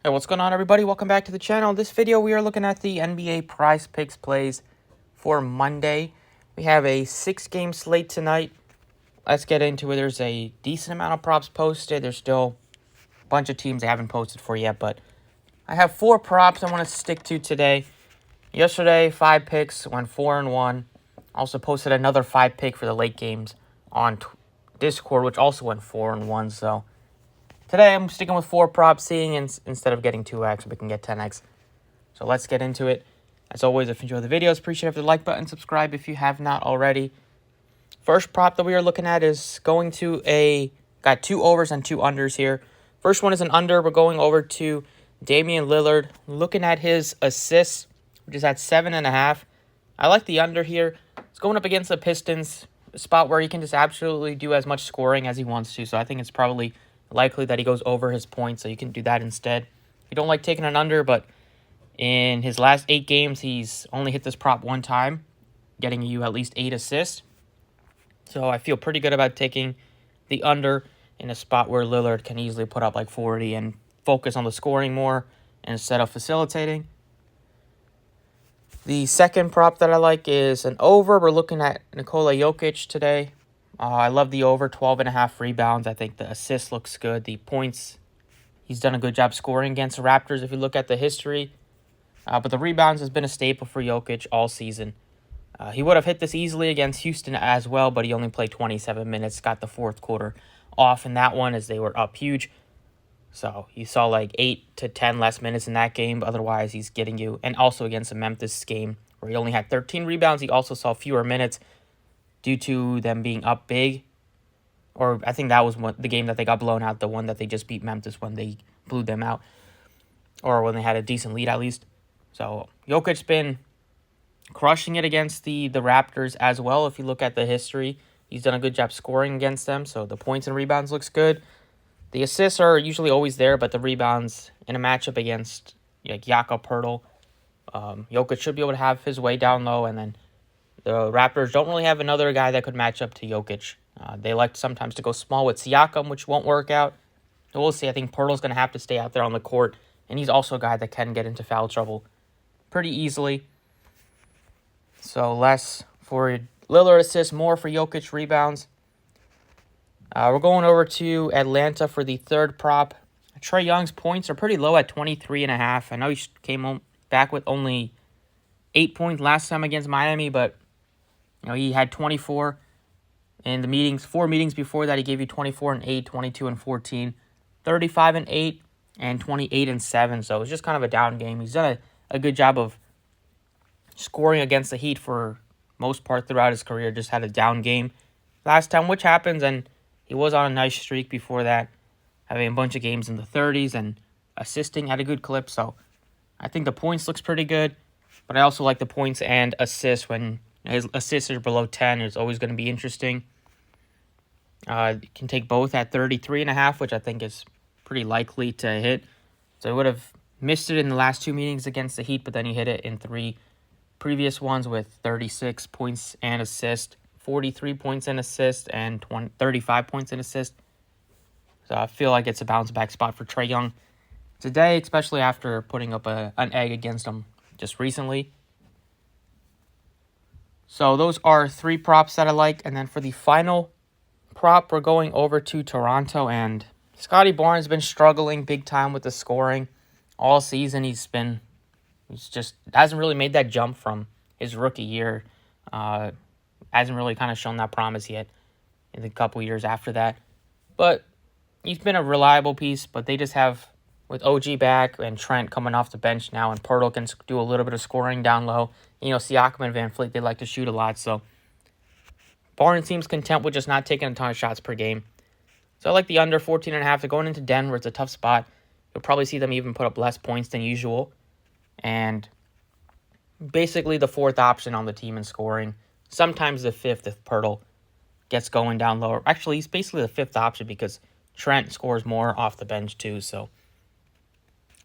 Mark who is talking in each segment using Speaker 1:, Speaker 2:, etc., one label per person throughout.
Speaker 1: Hey, what's going on, everybody? Welcome back to the channel. In this video, we are looking at the NBA Prizepicks plays for Monday. We have a 6-game slate tonight. Let's get into it. There's a decent amount of props posted. There's still a bunch of teams I haven't posted for yet, but I have 4 props I want to stick to today. Yesterday, 5 picks, went 4-1. Also posted another 5 pick for the late games on Discord, which also went 4-1, so today, I'm sticking with 4 props, seeing instead of getting 2x, we can get 10x. So let's get into it. As always, if you enjoy the videos, appreciate it if you like button, subscribe if you have not already. First prop that we are looking at is going to got 2 overs and 2 unders here. First one is an under. We're going over to Damien Lillard. Looking at his assists, which is at 7.5. I like the under here. It's going up against the Pistons, a spot where he can just absolutely do as much scoring as he wants to. So I think it's probably likely that he goes over his points, so you can do that instead. You don't like taking an under, but in his last 8 games, he's only hit this prop 1 time, getting you at least 8 assists. So I feel pretty good about taking the under in a spot where Lillard can easily put up like 40 and focus on the scoring more instead of facilitating. The second prop that I like is an over. We're looking at Nikola Jokic today. I love the over, 12.5 rebounds. I think the assist looks good. The points, he's done a good job scoring against the Raptors if you look at the history. But the rebounds has been a staple for Jokic all season. He would have hit this easily against Houston as well, but he only played 27 minutes, got the fourth quarter off in that one as they were up huge. So you saw like 8 to 10 less minutes in that game, but otherwise he's getting you. And also against the Memphis game where he only had 13 rebounds, he also saw fewer minutes due to them being up big. Or I think that was the game that they got blown out, the one that they just beat Memphis when they blew them out. Or when they had a decent lead at least. So Jokic's been crushing it against the Raptors as well. If you look at the history, he's done a good job scoring against them. So the points and rebounds looks good. The assists are usually always there, but the rebounds in a matchup against like Jakob Poeltl, Jokic should be able to have his way down low, and then the Raptors don't really have another guy that could match up to Jokic. They like sometimes to go small with Siakam, which won't work out. We'll see. I think Poeltl's going to have to stay out there on the court, and he's also a guy that can get into foul trouble pretty easily. So less for Lillard assists, more for Jokic rebounds. We're going over to Atlanta for the third prop. Trey Young's points are pretty low at 23.5. I know he came back with only 8 points last time against Miami, but he had 24 in the meetings. 4 meetings before that, he gave you 24 and 8, 22 and 14, 35 and 8, and 28 and 7. So it was just kind of a down game. He's done a good job of scoring against the Heat for most part throughout his career. Just had a down game last time, which happens, and he was on a nice streak before that, having a bunch of games in the 30s and assisting at a good clip. So I think the points looks pretty good, but I also like the points and assists. When his assists are below 10, it's always going to be interesting. You can take both at 33.5, which I think is pretty likely to hit. So he would have missed it in the last 2 meetings against the Heat, but then he hit it in 3 previous ones with 36 points and assist, 43 points and assist, and 35 points and assist. So I feel like it's a bounce-back spot for Trey Young today, especially after putting up an egg against him just recently. So those are 3 props that I like. And then for the final prop, we're going over to Toronto. And Scotty Barnes has been struggling big time with the scoring all season. He's just hasn't really made that jump from his rookie year. Hasn't really kind of shown that promise yet in the couple years after that. But he's been a reliable piece, but they just have, with OG back and Trent coming off the bench now, and Poeltl can do a little bit of scoring down low. Siakam and Van Fleet, they like to shoot a lot, so Barnes seems content with just not taking a ton of shots per game. So I like the under 14.5. They're going into Denver. It's a tough spot. You'll probably see them even put up less points than usual. And basically the 4th option on the team in scoring. Sometimes the 5th if Poeltl gets going down lower. Actually, he's basically the 5th option because Trent scores more off the bench too. So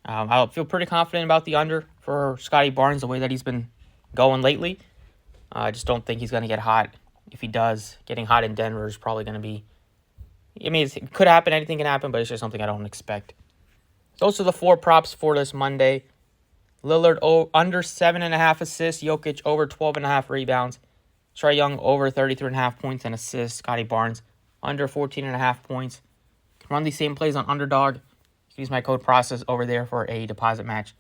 Speaker 1: I feel pretty confident about the under for Scotty Barnes, the way that he's been going lately. I just don't think he's going to get hot. If he does, getting hot in Denver is probably going to be... it could happen. Anything can happen, but it's just something I don't expect. Those are the 4 props for this Monday. Lillard under 7.5 assists. Jokic over 12.5 rebounds. Trey Young over 33.5 points and assists. Scotty Barnes under 14.5 points. Can run these same plays on Underdog. Use my code process over there for a deposit match.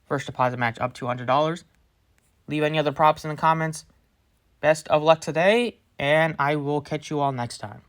Speaker 1: First deposit match up to $100. Leave any other props in the comments. Best of luck today, and I will catch you all next time.